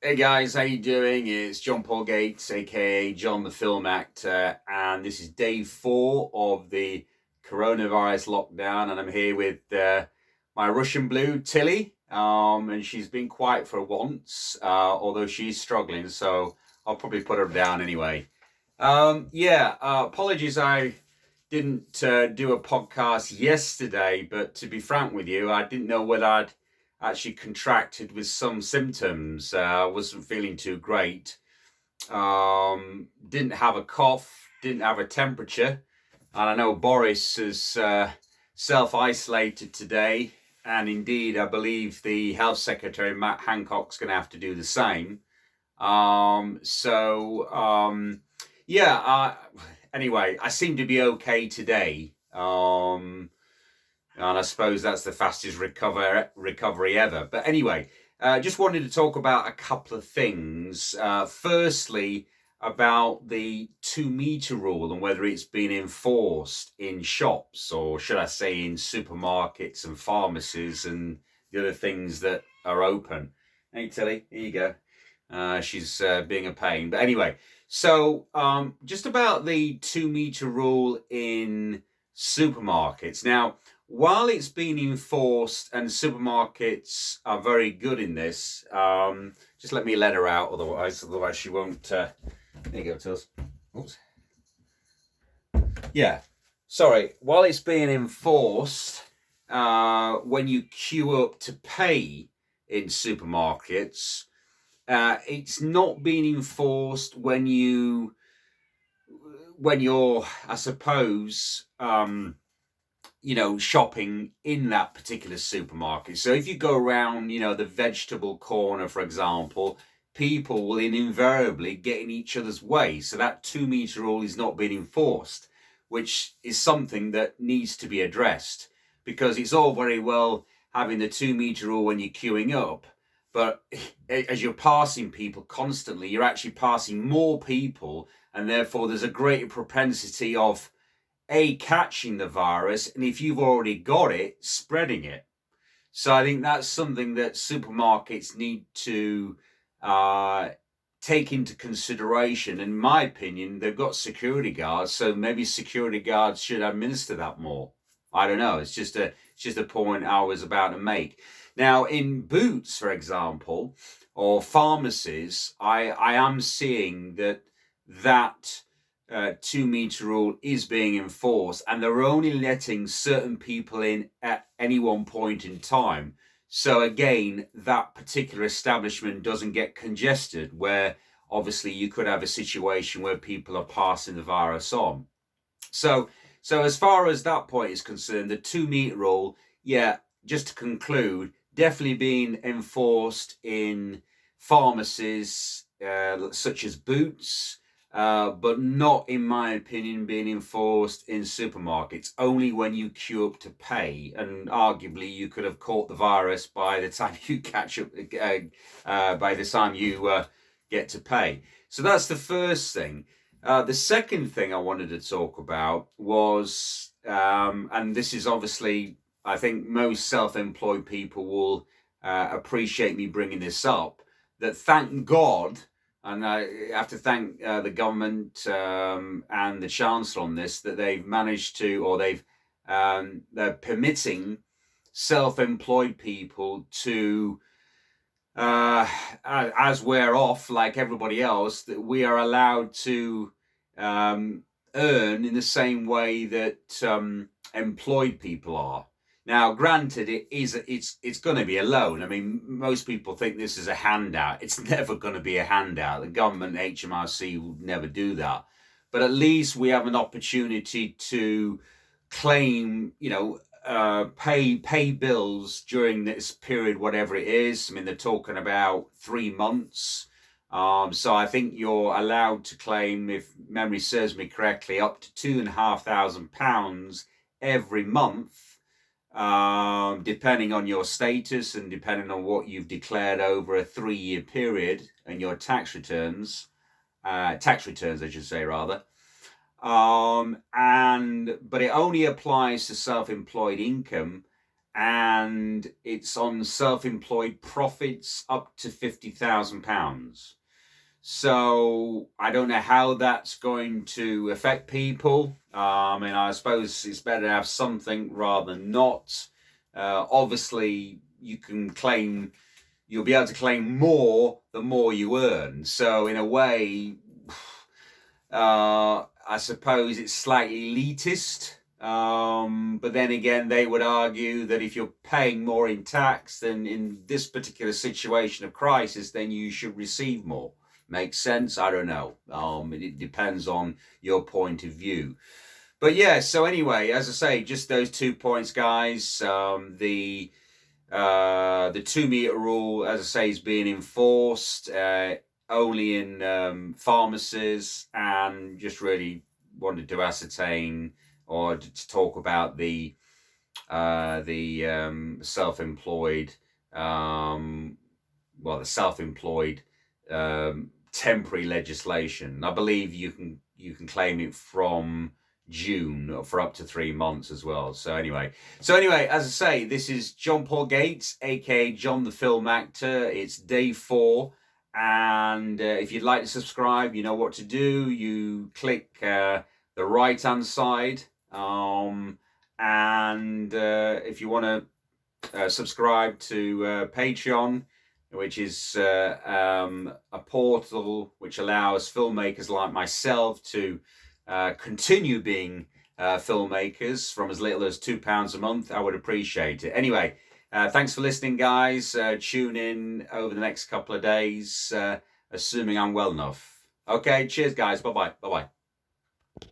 Hey guys, how you doing? It's John Paul Gates, aka John the Film Actor, and this is day 4 of the coronavirus lockdown, and I'm here with my Russian blue Tilly, and she's been quiet for once, although she's struggling, so I'll probably put her down anyway. Apologies I didn't do a podcast yesterday, but to be frank with you, I didn't know whether I'd actually contracted with some symptoms. Wasn't feeling too great. Didn't have a cough, didn't have a temperature. And I know Boris has self isolated today. And indeed, I believe the Health Secretary, Matt Hancock's going to have to do the same. Um, so, um, yeah, uh, anyway, I seem to be okay today. And I suppose that's the fastest recovery ever. But anyway, just wanted to talk about a couple of things. Firstly, about the 2 meter rule and whether it's been enforced in shops, or should I say in supermarkets and pharmacies and the other things that are open. Hey Tilly, here you go. She's being a pain. But anyway, so just about the 2 meter rule in supermarkets. Now, while it's been enforced and supermarkets are very good in this, just let me let her out, otherwise she won't. There you go, Tills. Oops. Yeah, sorry. While it's being enforced, when you queue up to pay in supermarkets, it's not being enforced when you're, I suppose, shopping in that particular supermarket. So if you go around, the vegetable corner, for example, people will invariably get in each other's way. So that 2 meter rule is not being enforced, which is something that needs to be addressed, because it's all very well having the 2 meter rule when you're queuing up, but as you're passing people constantly, you're actually passing more people, and therefore there's a greater propensity of catching the virus, and if you've already got it, spreading it. So I think that's something that supermarkets need to take into consideration. In my opinion, they've got security guards, so maybe security guards should administer that more. I don't know. It's just a point I was about to make. Now, in Boots, for example, or pharmacies, I am seeing that 2 meter rule is being enforced, and they're only letting certain people in at any one point in time. So again, that particular establishment doesn't get congested, where obviously you could have a situation where people are passing the virus on. So, so as far as that point is concerned, the 2 meter rule, yeah, just to conclude, definitely being enforced in pharmacies such as Boots, but not, in my opinion, being enforced in supermarkets, only when you queue up to pay. And arguably, you could have caught the virus by the time you catch up, by the time you get to pay. So that's the first thing. The second thing I wanted to talk about was, and this is obviously, I think most self-employed people will appreciate me bringing this up, that thank God, and I have to thank the government and the Chancellor on this, that they've managed to, or they're permitting self-employed people to, as we're off like everybody else, that we are allowed to earn in the same way that employed people are. Now, granted, it's going to be a loan. I mean, most people think this is a handout. It's never going to be a handout. The government, HMRC, would never do that. But at least we have an opportunity to claim, pay bills during this period, whatever it is. I mean, they're talking about 3 months. So I think you're allowed to claim, if memory serves me correctly, up to £2,500 every month, depending on your status and depending on what you've declared over a 3-year period and your tax returns, I should say, rather. But it only applies to self-employed income, and it's on self-employed profits up to £50,000. So I don't know how that's going to affect people. I suppose it's better to have something rather than not. Obviously, you'll be able to claim more the more you earn. So in a way, I suppose it's slightly elitist. But then again, they would argue that if you're paying more in tax, then in this particular situation of crisis, then you should receive more. Makes sense? I don't know. It depends on your point of view. But yeah, so anyway, as I say, just those 2 points, guys. The 2 meter rule, as I say, is being enforced only in pharmacies, and just really wanted to ascertain or to talk about the self-employed, the self-employed temporary legislation. I believe you can claim it from June for up to 3 months as well. So anyway, as I say, this is John Paul Gates, aka John the Film Actor. It's day 4, and if you'd like to subscribe, you know what to do. You click the right hand side, and if you want to subscribe to Patreon, which is a portal which allows filmmakers like myself to continue being filmmakers from as little as £2 a month, I would appreciate it. Anyway, thanks for listening, guys. Tune in over the next couple of days, assuming I'm well enough. Okay, cheers, guys. Bye-bye. Bye-bye.